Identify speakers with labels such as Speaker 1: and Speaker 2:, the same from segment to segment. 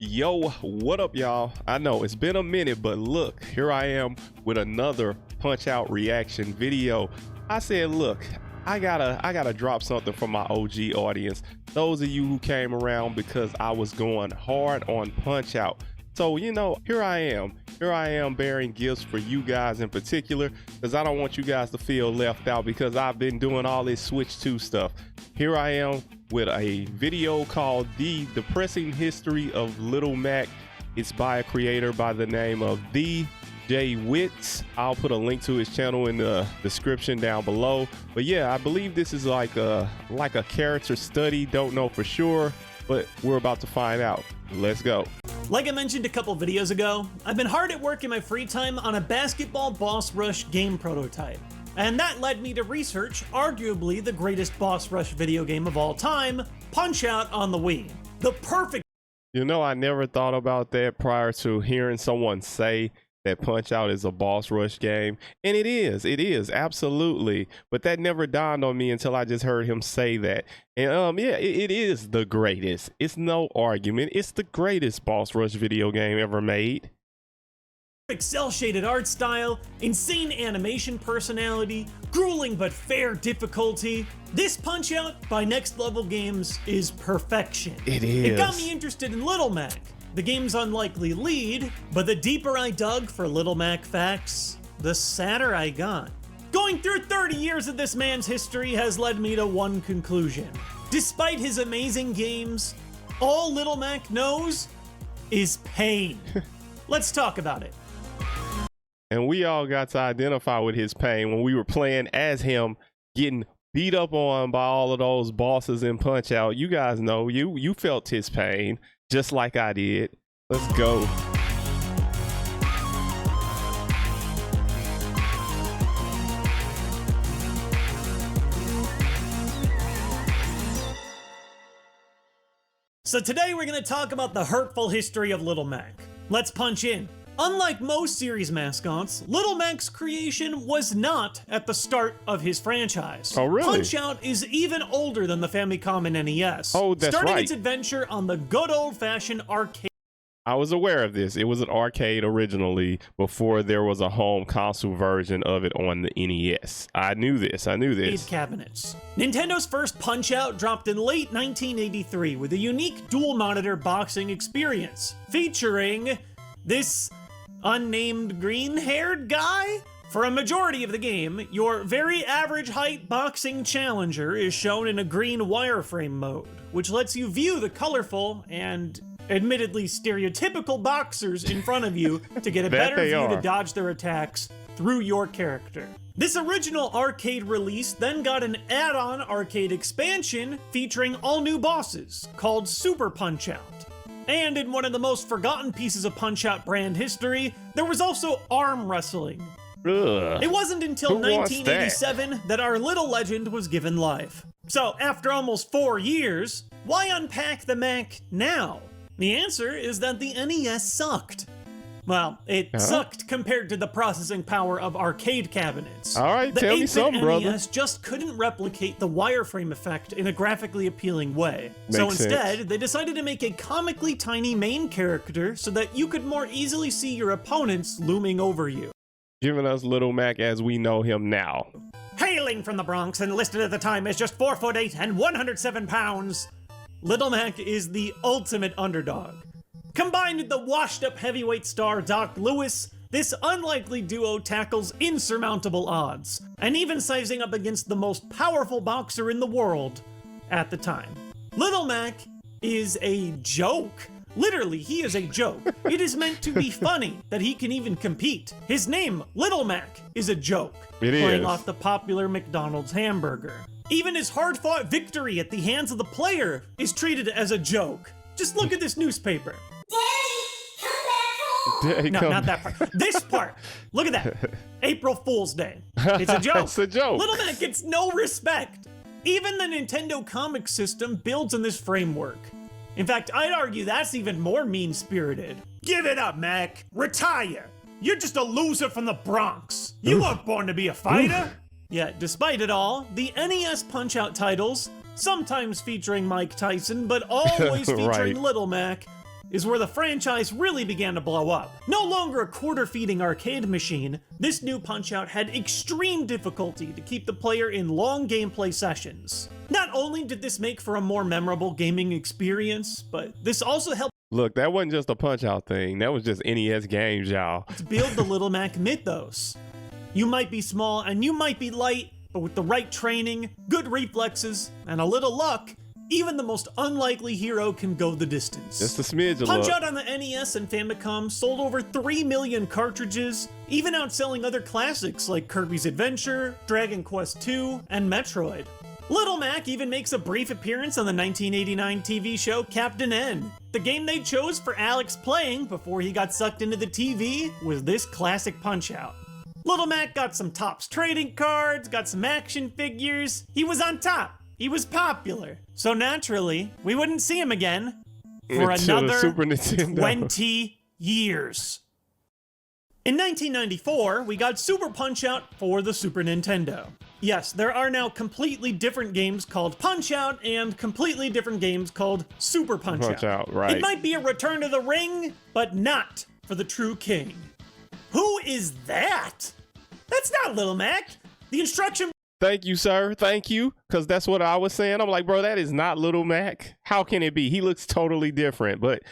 Speaker 1: Yo, what up, y'all? I know it's been a minute, but look, here I am with another Punch Out reaction video. I said, look, I gotta drop something for my OG audience. Those of you who came around because I was going hard on Punch Out. So, you know, here I am bearing gifts for you guys in particular, because I don't want you guys to feel left out because I've been doing all this Switch 2 stuff. Here I am with a video called The Depressing History of Little Mac. It's by a creator by the name of TheJWittz. I'll put a link to his channel in the description down below. But yeah, I believe this is like a character study. Don't know for sure, but we're about to find out. Let's go.
Speaker 2: Like I mentioned a couple videos ago, I've been hard at work in my free time on a basketball boss rush game prototype. And that led me to research arguably the greatest boss rush video game of all time, Punch Out on the Wii. The perfect—
Speaker 1: You know, I never thought about that prior to hearing someone say that Punch Out is a boss rush game. And it is, absolutely. But that never dawned on me until I just heard him say that. And yeah, it is the greatest. It's no argument. It's the greatest boss rush video game ever made.
Speaker 2: cel-shaded art style, insane animation personality, grueling but fair difficulty. This Punch Out by Next Level Games is perfection.
Speaker 1: It is.
Speaker 2: It got me interested in Little Mac, the game's unlikely lead, but the deeper I dug for Little Mac facts, the sadder I got. Going through 30 years of this man's history has led me to one conclusion. Despite his amazing games, all Little Mac knows is pain. Let's talk about it.
Speaker 1: And we all got to identify with his pain when we were playing as him, getting beat up on by all of those bosses in Punch Out. You guys know, you felt his pain, just like I did. Let's go.
Speaker 2: So today we're going to talk about the hurtful history of Little Mac. Let's punch in. Unlike most series mascots, Little Mac's creation was not at the start of his franchise.
Speaker 1: Oh, really?
Speaker 2: Punch Out is even older than the Famicom and NES.
Speaker 1: Oh, that's
Speaker 2: starting
Speaker 1: right.
Speaker 2: its adventure on the good old-fashioned arcade.
Speaker 1: I was aware of this. It was an arcade originally before there was a home console version of it on the NES. I knew this.
Speaker 2: Cabinets. Nintendo's first Punch Out dropped in late 1983 with a unique dual-monitor boxing experience, featuring this unnamed green-haired guy? For a majority of the game, your very average height boxing challenger is shown in a green wireframe mode, which lets you view the colorful and admittedly stereotypical boxers in front of you to get a better view to dodge their attacks through your character. This original arcade release then got an add-on arcade expansion featuring all new bosses called Super Punch Out. And in one of the most forgotten pieces of Punch Out brand history, there was also arm wrestling.
Speaker 1: Ugh.
Speaker 2: It wasn't until 1987 that our little legend was given life. So after almost 4 years, why unpack the Mac now? The answer is that the NES sucked. Well, it sucked compared to the processing power of arcade cabinets.
Speaker 1: All right, tell me something, brother.
Speaker 2: The NES just couldn't replicate the wireframe effect in a graphically appealing way. So instead, they decided to make a comically tiny main character so that you could more easily see your opponents looming over you.
Speaker 1: Giving us Little Mac as we know him now.
Speaker 2: Hailing from the Bronx and listed at the time as just 4'8" and 107 pounds, Little Mac is the ultimate underdog. Combined with the washed-up heavyweight star Doc Lewis, this unlikely duo tackles insurmountable odds, and even sizing up against the most powerful boxer in the world at the time. Little Mac is a joke. Literally, he is a joke. It is meant to be funny that he can even compete. His name, Little Mac, is a joke. Playing off the popular McDonald's hamburger. Even his hard-fought victory at the hands of the player is treated as a joke. Just look at this newspaper.
Speaker 1: Daddy,
Speaker 2: no, not that part. This part. Look at that. April Fool's Day. It's a joke.
Speaker 1: It's a joke.
Speaker 2: Little Mac gets no respect. Even the Nintendo comic system builds on this framework. In fact, I'd argue that's even more mean-spirited. Give it up, Mac. Retire. You're just a loser from the Bronx. You weren't born to be a fighter. Yet, despite it all, the NES Punch Out titles, sometimes featuring Mike Tyson, but always featuring Little Mac, is where the franchise really began to blow up. No longer a quarter-feeding arcade machine, this new Punch-Out had extreme difficulty to keep the player in long gameplay sessions. Not only did this make for a more memorable gaming experience, but this also helped
Speaker 1: Look, that wasn't just a Punch-Out thing. That was just NES games, y'all.
Speaker 2: to build the Little Mac mythos. You might be small and you might be light, but with the right training, good reflexes, and a little luck, even the most unlikely hero can go the distance.
Speaker 1: Just a smidge of luck.
Speaker 2: Punch-Out on the NES and Famicom sold over 3 million cartridges, even outselling other classics like Kirby's Adventure, Dragon Quest II, and Metroid. Little Mac even makes a brief appearance on the 1989 TV show Captain N. The game they chose for Alex playing before he got sucked into the TV was this classic Punch-Out. Little Mac got some Topps trading cards, got some action figures. He was on top. He was popular. So naturally, we wouldn't see him again for
Speaker 1: Until the
Speaker 2: another
Speaker 1: Super Nintendo.
Speaker 2: 20 years. In 1994, we got Super Punch-Out for the Super Nintendo. Yes, there are now completely different games called Punch-Out and completely different games called Super Punch-Out.
Speaker 1: Punch-Out, right.
Speaker 2: It might be a return to the ring, but not for the true king. Who is that? That's not Little Mac. The instruction...
Speaker 1: Thank you, sir. Thank you. Because that's what I was saying. I'm like, bro, that is not Little Mac. How can it be? He looks totally different, but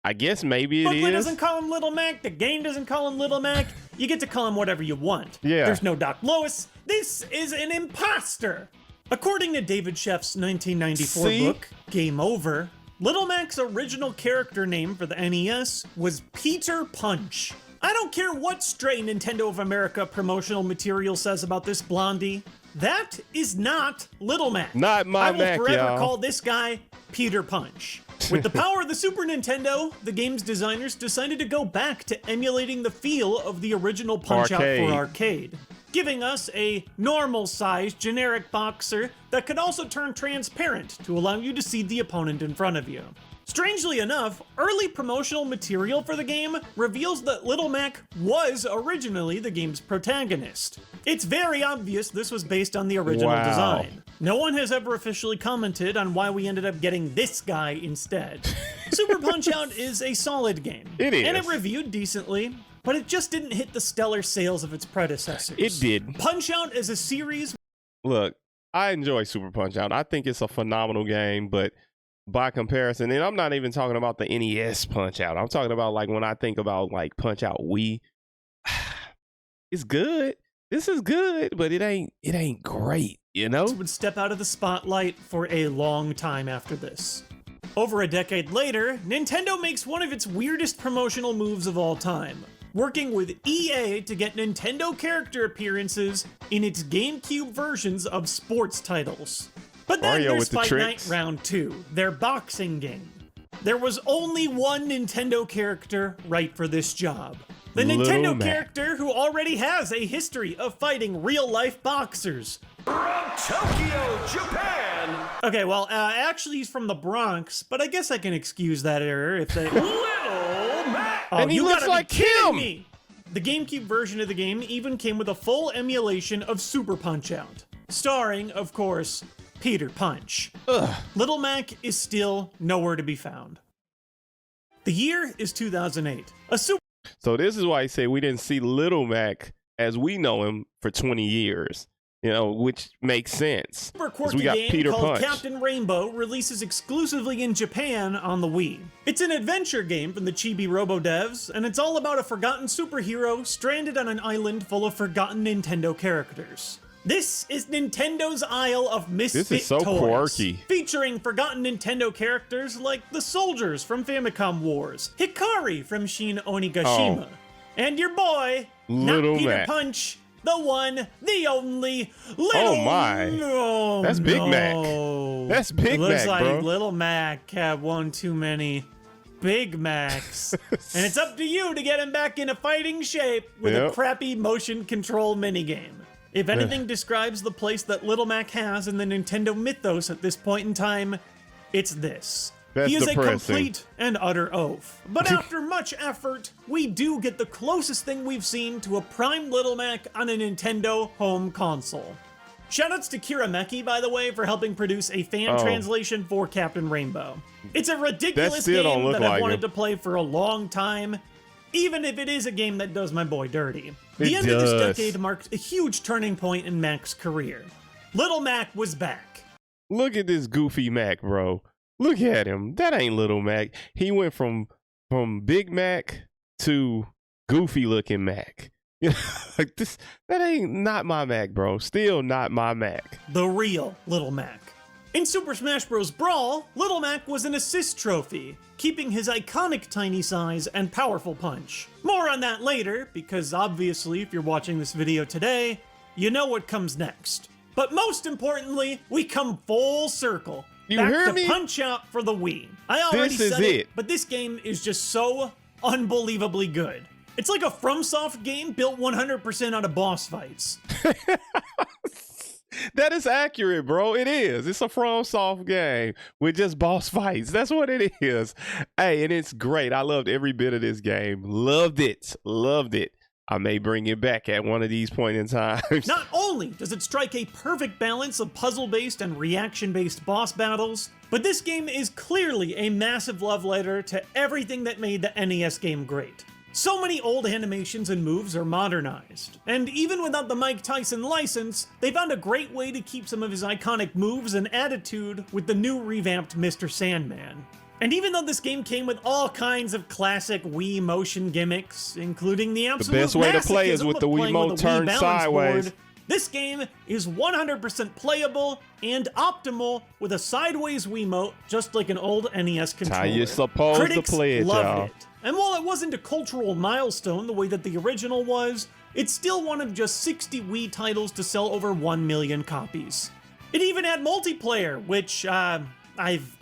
Speaker 1: I guess maybe it
Speaker 2: Booklet
Speaker 1: is.
Speaker 2: doesn't call him Little Mac. The game doesn't call him Little Mac. You get to call him whatever you want.
Speaker 1: Yeah.
Speaker 2: There's no Doc Lois. This is an imposter. According to David Sheff's 1994
Speaker 1: See?
Speaker 2: book, Game Over, Little Mac's original character name for the NES was Peter Punch. I don't care what stray Nintendo of America promotional material says about this blondie. That is not Little Mac.
Speaker 1: Not my
Speaker 2: I will
Speaker 1: Mac,
Speaker 2: forever
Speaker 1: y'all.
Speaker 2: call this guy Peter Punch. With the power of the Super Nintendo, the game's designers decided to go back to emulating the feel of the original Punch-Out
Speaker 1: Arcade.
Speaker 2: for arcade, giving us a normal-sized generic boxer that could also turn transparent to allow you to see the opponent in front of you. Strangely enough, early promotional material for the game reveals that Little Mac was originally the game's protagonist. It's very obvious this was based on the original
Speaker 1: Wow.
Speaker 2: design. No one has ever officially commented on why we ended up getting this guy instead. Super Punch-Out is a solid game.
Speaker 1: It is.
Speaker 2: And it reviewed decently, but it just didn't hit the stellar sales of its predecessors.
Speaker 1: It did.
Speaker 2: Punch-Out as a series...
Speaker 1: Look, I enjoy Super Punch-Out. I think it's a phenomenal game, but by comparison, and I'm not even talking about the NES Punch-Out. I'm talking about like when I think about like Punch-Out Wii. It's good. This is good, but it ain't great, you know?
Speaker 2: would step out of the spotlight for a long time after this. Over a decade later, Nintendo makes one of its weirdest promotional moves of all time, working with EA to get Nintendo character appearances in its GameCube versions of sports titles. But then
Speaker 1: Mario
Speaker 2: there's
Speaker 1: with the
Speaker 2: Fight Night
Speaker 1: tricks.
Speaker 2: Round 2, their boxing game. There was only one Nintendo character right for this job. The
Speaker 1: Little
Speaker 2: Nintendo
Speaker 1: Mac.
Speaker 2: character who already has a history of fighting real-life boxers.
Speaker 3: From Tokyo, Japan,
Speaker 2: Okay, well, actually he's from the Bronx, but I guess I can excuse that error if they...
Speaker 3: Little Mac.
Speaker 2: Oh,
Speaker 1: And he
Speaker 2: you
Speaker 1: looks
Speaker 2: gotta
Speaker 1: like
Speaker 2: be kidding
Speaker 1: him!
Speaker 2: me! The GameCube version of the game even came with a full emulation of Super Punch-Out, starring, of course, Peter Punch.
Speaker 1: Ugh.
Speaker 2: Little Mac is still nowhere to be found. The year is 2008. A Super
Speaker 1: So this is why I say we didn't see Little Mac as we know him for 20 years, you know, which makes sense. 'Cause
Speaker 2: quirky
Speaker 1: we got
Speaker 2: game
Speaker 1: Peter
Speaker 2: called
Speaker 1: Punch.
Speaker 2: Captain Rainbow releases exclusively in Japan on the Wii. It's an adventure game from the Chibi Robo devs, and it's all about a forgotten superhero stranded on an island full of forgotten Nintendo characters. This is Nintendo's Isle of Misfit
Speaker 1: This is so
Speaker 2: Toys,
Speaker 1: quirky.
Speaker 2: featuring forgotten Nintendo characters like the soldiers from Famicom Wars, Hikari from Shin Onigashima, and your boy,
Speaker 1: Little
Speaker 2: not Peter
Speaker 1: Mac.
Speaker 2: Punch, the one, the only, Little
Speaker 1: Oh my.
Speaker 2: No,
Speaker 1: That's Big Mac.
Speaker 2: no.
Speaker 1: That's Big
Speaker 2: It looks
Speaker 1: Mac,
Speaker 2: like
Speaker 1: bro.
Speaker 2: Little Mac had one too many Big Macs. And it's up to you to get him back into fighting shape with a
Speaker 1: Yep.
Speaker 2: crappy motion control minigame. If anything describes the place that Little Mac has in the Nintendo mythos at this point in time, it's this.
Speaker 1: That's
Speaker 2: He is
Speaker 1: depressing.
Speaker 2: a complete and utter oaf. But after much effort, we do get the closest thing we've seen to a prime Little Mac on a Nintendo home console. Shoutouts to Kirameki, by the way, for helping produce a fan translation for Captain Rainbow. It's a ridiculous game that I've wanted to play for a long time, even if it is a game that does my boy dirty. The end of this decade marked a huge turning point in Mac's career. Little Mac was back.
Speaker 1: Look at this goofy Mac, bro. Look at him. That ain't Little Mac. He went from Big Mac to goofy looking Mac. You know, like this, that ain't not my Mac, bro. Still not my Mac.
Speaker 2: The real Little Mac. In Super Smash Bros. Brawl, Little Mac was an assist trophy, keeping his iconic tiny size and powerful punch. More on that later, because obviously if you're watching this video today, you know what comes next. But most importantly, we come full circle.
Speaker 1: You
Speaker 2: back
Speaker 1: hear
Speaker 2: to
Speaker 1: me?
Speaker 2: Punch-Out for the Wii. I already said it, but this game is just so unbelievably good. It's like a FromSoft game built 100% out of boss fights.
Speaker 1: That is accurate, bro. It is. It's a FromSoft game with just boss fights. That's what it is. Hey, and it's great. I loved every bit of this game. Loved it. Loved it. I may bring it back at one of these point in times.
Speaker 2: Not only does it strike a perfect balance of puzzle-based and reaction-based boss battles, but this game is clearly a massive love letter to everything that made the NES game great. So many old animations and moves are modernized, and even without the Mike Tyson license, they found a great way to keep some of his iconic moves and attitude with the new revamped Mr. Sandman. And even though this game came with all kinds of classic Wii motion gimmicks, including the absolute
Speaker 1: best way to play is
Speaker 2: masochism
Speaker 1: with the
Speaker 2: of playing
Speaker 1: Wiimote
Speaker 2: with a Wii
Speaker 1: turned
Speaker 2: balance
Speaker 1: sideways.
Speaker 2: board, this game is 100% playable and optimal with a sideways Wiimote, just like an old NES controller.
Speaker 1: How you supposed
Speaker 2: Critics
Speaker 1: to play it,
Speaker 2: loved
Speaker 1: y'all.
Speaker 2: it. And while it wasn't a cultural milestone the way that the original was, it's still one of just 60 Wii titles to sell over 1 million copies. It even had multiplayer, which I've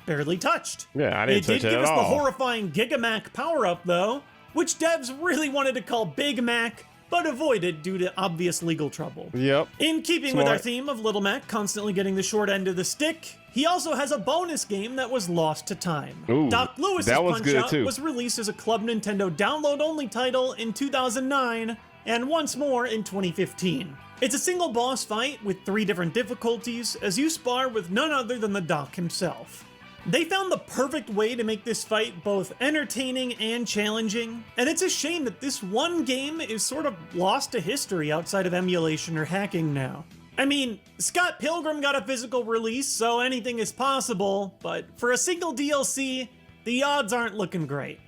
Speaker 2: barely touched.
Speaker 1: Yeah, I didn't touch it at all.
Speaker 2: It did give us the horrifying Gigamac power-up, though, which devs really wanted to call Big Mac, but avoided due to obvious legal trouble.
Speaker 1: Yep.
Speaker 2: In keeping with our theme of Little Mac constantly getting the short end of the stick, he also has a bonus game that was lost to time.
Speaker 1: Ooh,
Speaker 2: Doc Lewis's
Speaker 1: that was good
Speaker 2: Punch-Out
Speaker 1: too.
Speaker 2: was released as a Club Nintendo download-only title in 2009, and once more in 2015. It's a single boss fight with 3 different difficulties, as you spar with none other than the Doc himself. They found the perfect way to make this fight both entertaining and challenging, and it's a shame that this one game is sort of lost to history outside of emulation or hacking now. I mean, Scott Pilgrim got a physical release, so anything is possible, but for a single DLC, the odds aren't looking great.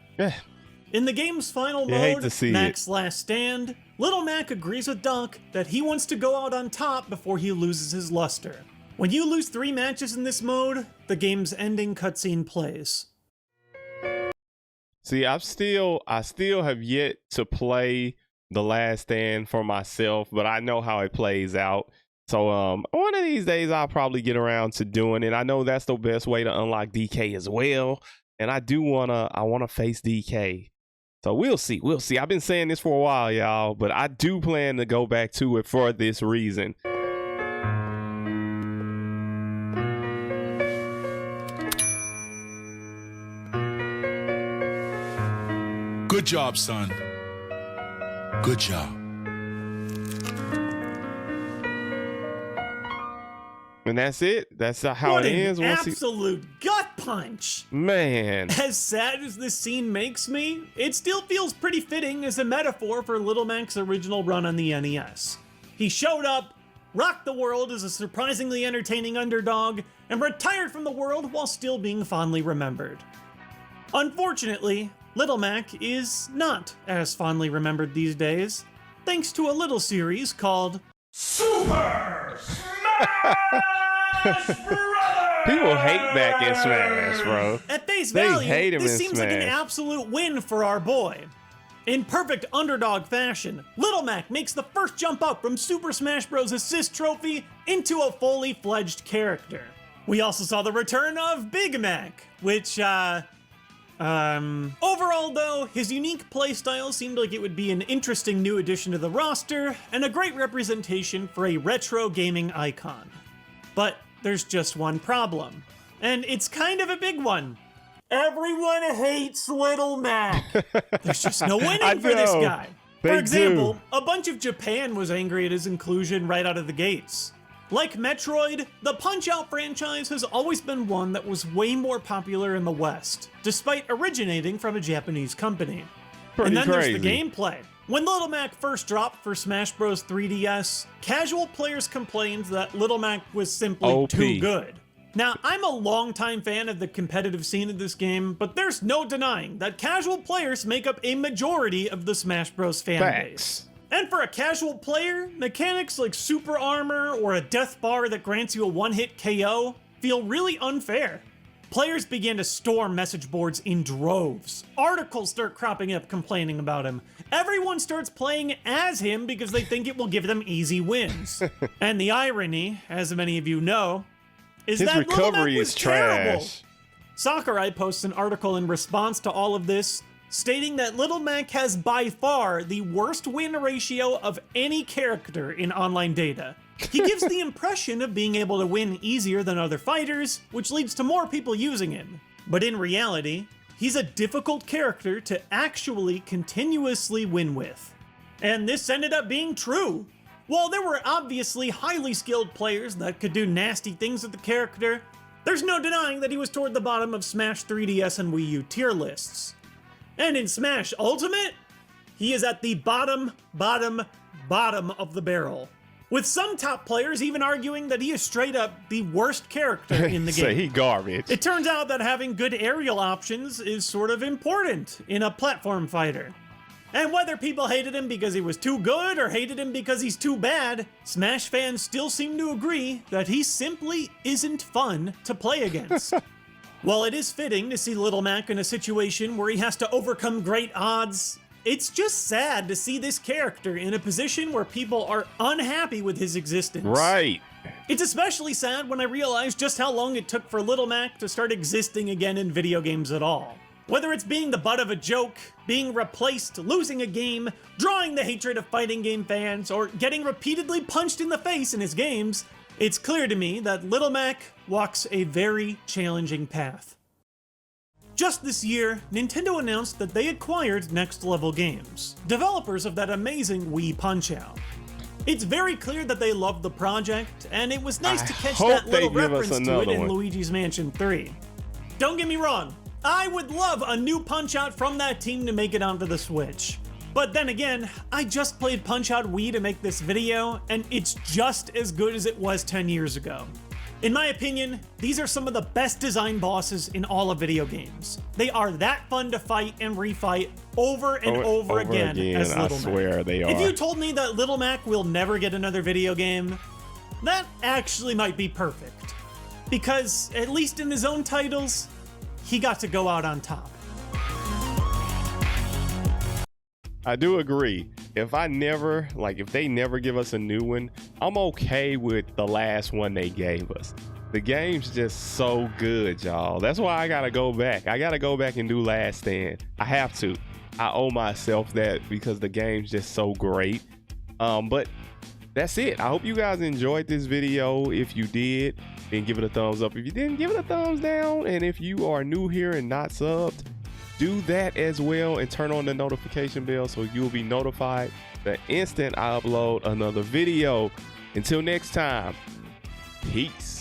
Speaker 2: In the game's final mode, Mac's Last Stand, Little Mac agrees with Doc that he wants to go out on top before he loses his luster. When you lose 3 matches in this mode, the game's ending cutscene plays.
Speaker 1: See, I still have yet to play The Last Stand for myself, but I know how it plays out. So one of these days I'll probably get around to doing it. I know that's the best way to unlock DK as well, and I wanna face DK. So we'll see. I've been saying this for a while, y'all, but I do plan to go back to it for this reason.
Speaker 4: Good job, son. Good job.
Speaker 1: And that's it. That's how
Speaker 2: what
Speaker 1: it ends.
Speaker 2: An absolute gut punch.
Speaker 1: Man.
Speaker 2: As sad as this scene makes me, it still feels pretty fitting as a metaphor for Little Mac's original run on the NES. He showed up, rocked the world as a surprisingly entertaining underdog, and retired from the world while still being fondly remembered. Unfortunately, Little Mac is not as fondly remembered these days, thanks to a little series called
Speaker 3: Super Smash Brothers!
Speaker 1: People hate Mac in Smash, bro.
Speaker 2: At face
Speaker 1: They
Speaker 2: value,
Speaker 1: hate him
Speaker 2: this
Speaker 1: in
Speaker 2: seems like an
Speaker 1: Smash.
Speaker 2: absolute win for our boy. In perfect underdog fashion, Little Mac makes the first jump up from Super Smash Bros. Assist Trophy into a fully fledged character. We also saw the return of Big Mac, which, overall though, his unique playstyle seemed like it would be an interesting new addition to the roster, and a great representation for a retro gaming icon. But there's just one problem, and it's kind of a big one. Everyone hates Little Mac. There's just no winning for this guy. For example, a bunch of Japan was angry at his inclusion right out of the gates. Like Metroid, the Punch-Out franchise has always been one that was way more popular in the West, despite originating from a Japanese company.
Speaker 1: Pretty
Speaker 2: and then
Speaker 1: crazy.
Speaker 2: there's the gameplay. When Little Mac first dropped for Smash Bros. 3DS, casual players complained that Little Mac was simply
Speaker 1: OP.
Speaker 2: too good. Now, I'm a longtime fan of the competitive scene of this game, but there's no denying that casual players make up a majority of the Smash Bros. Fan base. And for a casual player, mechanics like super armor or a death bar that grants you a one-hit KO feel really unfair. Players began to storm message boards in droves. Articles start cropping up complaining about him. Everyone starts playing as him because they think it will give them easy wins. And the irony, as many of you know, is
Speaker 1: His
Speaker 2: that Little Mac
Speaker 1: recovery
Speaker 2: was
Speaker 1: is
Speaker 2: terrible.
Speaker 1: trash.
Speaker 2: Sakurai posts an article in response to all of this, stating that Little Mac has by far the worst win ratio of any character in online data. He gives the impression of being able to win easier than other fighters, which leads to more people using him. But in reality, he's a difficult character to actually continuously win with. And this ended up being true. While there were obviously highly skilled players that could do nasty things with the character, there's no denying that he was toward the bottom of Smash 3DS and Wii U tier lists. And in Smash Ultimate, he is at the bottom of the barrel. With some top players even arguing that he is straight up the worst character in the
Speaker 1: Say
Speaker 2: game.
Speaker 1: he garbage.
Speaker 2: It turns out that having good aerial options is sort of important in a platform fighter. And whether people hated him because he was too good or hated him because he's too bad, Smash fans still seem to agree that he simply isn't fun to play against. While it is fitting to see Little Mac in a situation where he has to overcome great odds, it's just sad to see this character in a position where people are unhappy with his existence.
Speaker 1: Right.
Speaker 2: It's especially sad when I realize just how long it took for Little Mac to start existing again in video games at all. Whether it's being the butt of a joke, being replaced, losing a game, drawing the hatred of fighting game fans, or getting repeatedly punched in the face in his games, it's clear to me that Little Mac walks a very challenging path. Just this year, Nintendo announced that they acquired Next Level Games, developers of that amazing Wii Punch-Out. It's very clear that they loved the project, and it was nice to catch
Speaker 1: hope
Speaker 2: that little
Speaker 1: they give us
Speaker 2: reference to it
Speaker 1: another
Speaker 2: in
Speaker 1: one.
Speaker 2: Luigi's Mansion 3. Don't get me wrong, I would love a new Punch-Out from that team to make it onto the Switch. But then again, I just played Punch-Out Wii to make this video, and it's just as good as it was 10 years ago. In my opinion, these are some of the best designed bosses in all of video games. They are that fun to fight and refight over and over again as Little Mac.
Speaker 1: I swear they are.
Speaker 2: If you told me that Little Mac will never get another video game, that actually might be perfect. Because, at least in his own titles, he got to go out on top.
Speaker 1: I do agree. If they never give us a new one, I'm okay with the last one they gave us. The game's just so good, y'all. That's why I gotta go back. I gotta go back and do Last Stand. I have to. I owe myself that because the game's just so great. But that's it. I hope you guys enjoyed this video. If you did, then give it a thumbs up. If you didn't, give it a thumbs down. And if you are new here and not subbed, do that as well and turn on the notification bell so you'll be notified the instant I upload another video. Until next time, peace.